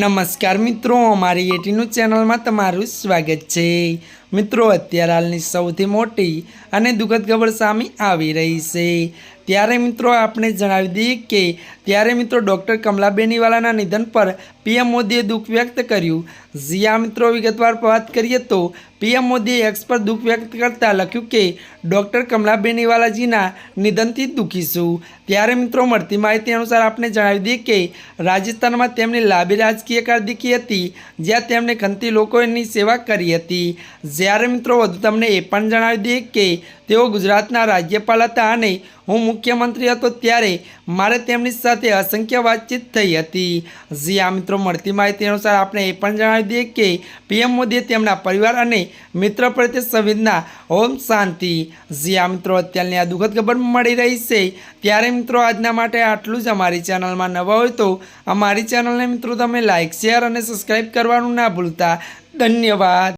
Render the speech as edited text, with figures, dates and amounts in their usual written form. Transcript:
नमस्कार मित्रों, अमारी एटीन्यूज चेनल में तमारुं स्वागत है। मित्रों, अत्यारे हालनी सौथी मोटी अने दुखद खबर सामे आवी रही है। त्यारे मित्रों आपने जणावी दीए के त्यारे मित्रों डॉक्टर कमला बेनीवालाना निधन पर पीएम मोदीए दुख व्यक्त कर्યું। जी आ मित्रों विगतवार बात करिए तो पीएम मोदीए एक्स पर दुख व्यक्त करता लख्यु के डॉक्टर कमला बेनीवालाजीना निधनथी दुखी छूं। त्यारे मित्रों मळती माहिती अनुसार आपने जणावी दीए के राजस्थान में तेमनी लांबी राजकीय कारकिर्दी हती, ज्यां तेमणे खंती लोकोनी सेवा करी हती। ज्यारे मित्रों वधु तमने ए पण जणावी दीए के तेओ गुजरातना राज्यपाल हता अने हूँ मुख्यमंत्री हतो त्यारे मारे तेमनी साथे असंख्य बातचीत थई हती। जी आ मित्रों मळती माहिती अनुसार आपणे ए पण जणावी दीए के पीएम मोदीए तेमना परिवार अने मित्र प्रत्ये संवेदना ओम शांति। जी आ मित्रों अत्याરની आ दुखद खबर मળી रही છે ત્યારે मित्रों આજના માટે આટલું જ। અમારી ચેનલમાં નવા હોય તો અમારી ચેનલને मित्रों તમે લાઇક શેર અને સબસ્ક્રાઇબ કરવાનું ના ભૂલતા। ધન્યવાદ।